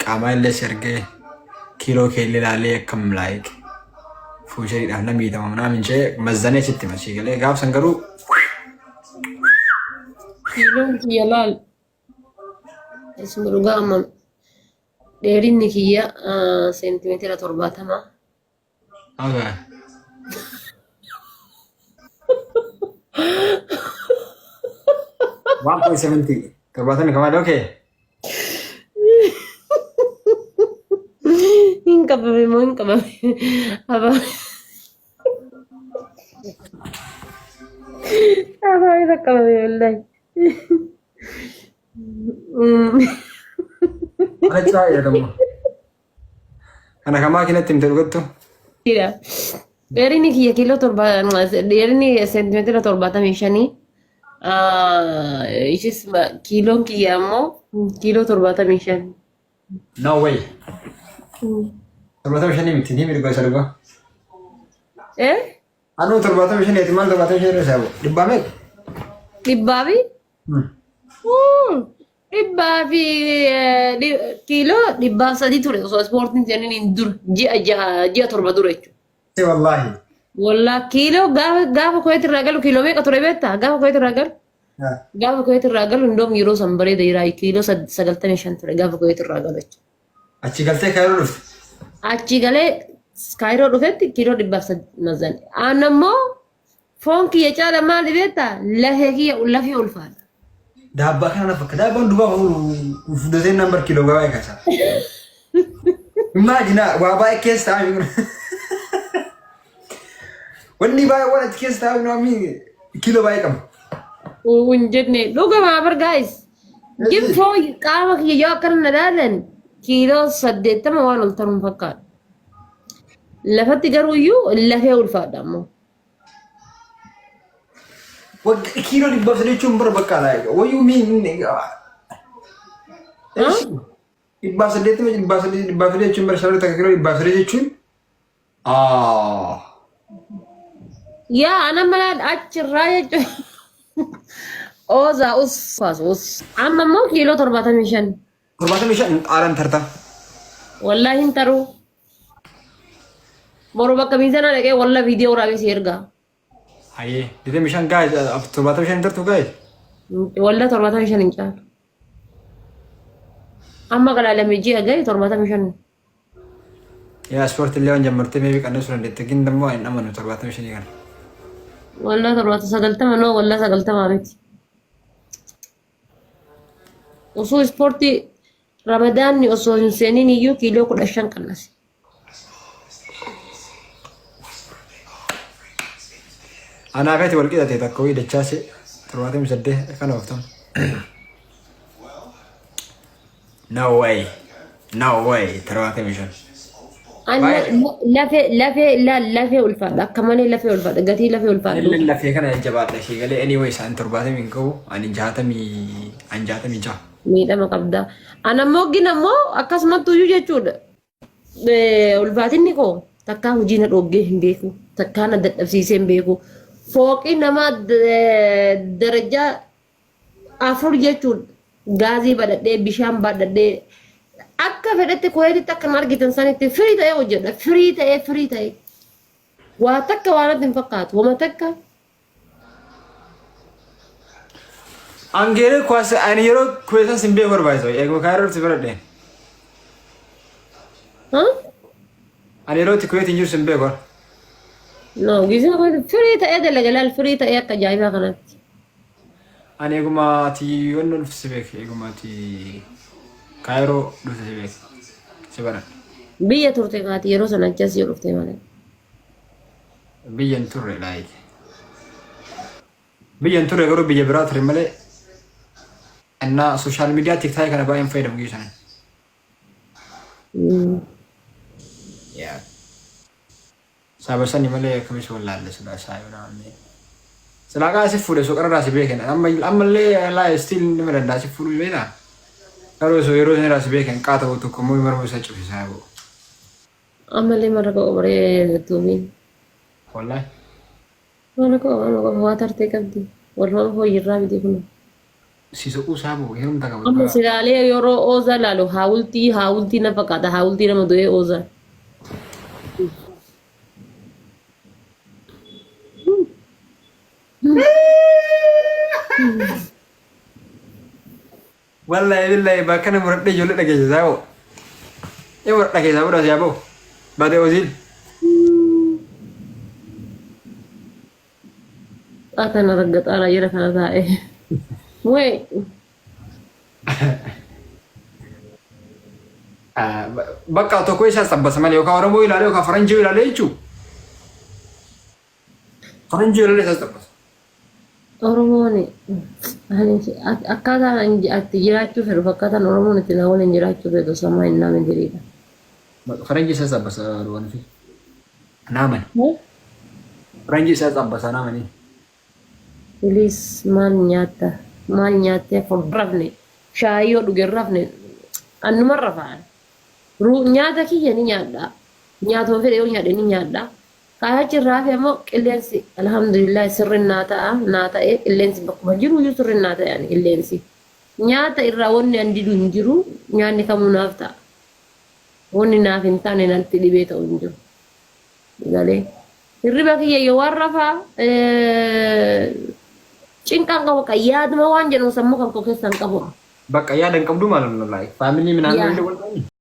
Qaama sergee kiiloo keellee ilaalee akkam like fuushariidhaaf namni miidhama namni jee mazzanee sitti masii galee gaafsan garuu kiiloon kiyya laal isuma dhugaa amma dheerinni kiyya seentimeetira 70. okay. 1.70 70 kemarin oke. Hinka babe mo hinka babe. Apa? Apa itu babe wallahi. Acha ya kamu. Anak kamu akhirnya tim tergut tuh. Tidak. Dheerinni kiyya kiiloo 7 dheerinni seentimeetira 75. Ishis kiiloon kiyya ammoo kiiloo 75. No way. 75 miti ni mirgo sargo. Anu 75 itu mal 75 sabu. Dibame? Dibbabi? Dibbabi kiiloo dibbaa sadii ture osoo ispoortiin jedhanii hin dur ji'a torba dura jechuudha. Wallahi. Wallah kiiloo gaafa koyeeti irraa galu kiiloo meeqa ture beektaa? Gaafa koyeeti irraa galu? Gaafa koyeeti irraa galu indoom yeroo san bareeda jiraa kiiloo 95 ture gaafa koyeeti irraa galu jechuudha. Achi galtee kaayiroo dhufte? Achi galee kaayiroo dhufetti kiiloo 100 mazan. Anammoo foon kiyya caala maali beektaa? Lafee kiyya lafee ulfaadha. Dabbaa kana fakka dabbaan dubaa fuudhatee nambar kiiloo baay'ee kaasa. Imagine waa baay'ee keessa taa'u. Wanni baay'ee waan achi keessa taa'u namni kiiloo baay'ee qaba. Unjenne dhugamaa bar guys. Gifoo qaama kiyya yoo akkana nadaalan kiiloo 80 waan ol ta'uun fakkaata. Lafatti garuu iyyuu lafee ulfaadha ammoo. Kiiloo 100 jechuun bara bakka laayika. What you mean? 100 jechuun bara shawara takka kiiloo 100 jechuun. Yaa ana malaan achirraa jechuudha. Oza us. Amma immoo kiiloo 75. 75 aaran tarta. Wallahi hin taru. Boru bakka miizana dhaqee walla viidiyoo waraabee ergaa. Aye, dite mishan guys, 75 tartu guys. Walla 75 hin caalu. Amma galaalamee ji'a gahe 75. Ya sport illee waan jammartee meebii qanneessu dandeette gin dammoo hin amanu 75 kana. Walla 90 no walla 90 miti. Osoo ispoortii Ramadaanni osoo hin seeniin iyyuu kiiloo 15 qannase. Ana kati wal qixate takka wii dachaase 78 kana oftam. No way. 75. Lafee ulfaadha. Akka malee lafee ulfaadha. Gatii lafee ulfaadha. Lafee kana jabaadha ishee galee anyway isaan 70 hin qabu ani 66. Miidhama qabda. Anammoo ginammoo akkasumatti iyyuu jechuudha. Ulfaatinni koo takkaa hojii na dhoggee hin beeku. Takkaa na dadhabsiisee hin beeku. Fooqii nama darajaa 4 jechuudha. Gaazii badhadhee bishaan badhadhee akka fedhetti koyeetitti akka argitan sanitti firii ta'ee hojjedha. Firii ta'ee. Waa takka waan adda hin fakkaatu. Wama takka. Angere kwasa ani yeroo kuweesan simbe barbaachisu eego kaayiroo ti baradhe. Ani yeroo ti kuweetin jiru simbe kor. No, gisa ko firii ta'ee dalagalaal firii ta'ee akka ajaa'ibaa kanatti. Ani eeguma ati wanno dhufte beek eeguma ati kaayiroo dhufte beek si baran. Biyya turte kaati yeroo sana achas yoo dhufte malee. Biyyan turre laayik. Biyyan turre garuu biyya biraa ture malee. እና ሶሻል ሚዲያ ቲክታክ kana baay'een fayyadamu geessan. Yeah. Sabasan malee akkamis wallaale sila saayinaa. Sila kaasi fuudhe soqara raasi beekan ammallee laa still nima danda'a si fuudhu beena. Garuu so yeroo inni raasi beekan qaata tokko immoo marma isa cufisaa jiru. Ammallee mara koo baree tuubiin. Wallahi. Mara koo waan tartee qabdi. Warra hojii irraa biti kun. sisu sabu herum taka Amma ba. silaalee yeroo ooza laalu haawultii na fakkaata haawultii nama du'ee ooza. Wallahi billahi bakana muradde jolle dage sabu. E muradde dage sabu da sabu. Bade ozil. Kana raggaxaadha jira kana taa'e. Wait. Bakka tokko isa sabbasa malee yookaan Oromoo ilaalee yookaan Faranjii ilaalee jechuudha. Faranjii ilaalee isa sabbasa. Oromoon akkaataan ati jiraachuu fedhu fakkaataan Oromoon itti na waliin jiraachuu fedhu samaa hin naamin diriidha. Faranjii isa sabbasa waan fi naaman. Faranjii isa sabbasa naamanii. Please maal nyaata maal nyaattee rafne shaayii yoo dhuge rafne annuma rafaan. Nyaata kiyya ni nyaadha. Nyaatuma fedhe yoo nyaadhe ni nyaadha. Kaaya jirraa fi ammoo qilleensi alhamdulillah sirri naa ta'e qilleensi bakkuma jiru iyyuu sirri naa ta'e ani qilleensi. Nyaata irraa wanni an didu hin jiru nyaanni kamuu naaf ta'a. Wanni naaf hin taane natti dhibee ta'u hin jiru. Galee hirriba kiyya yoo waan rafaa cinqaan qabu kan yaaduma waan jedhamu sammuu kan koo keessaan qabu. Bakka yaadan qabdu maal faamilii minaan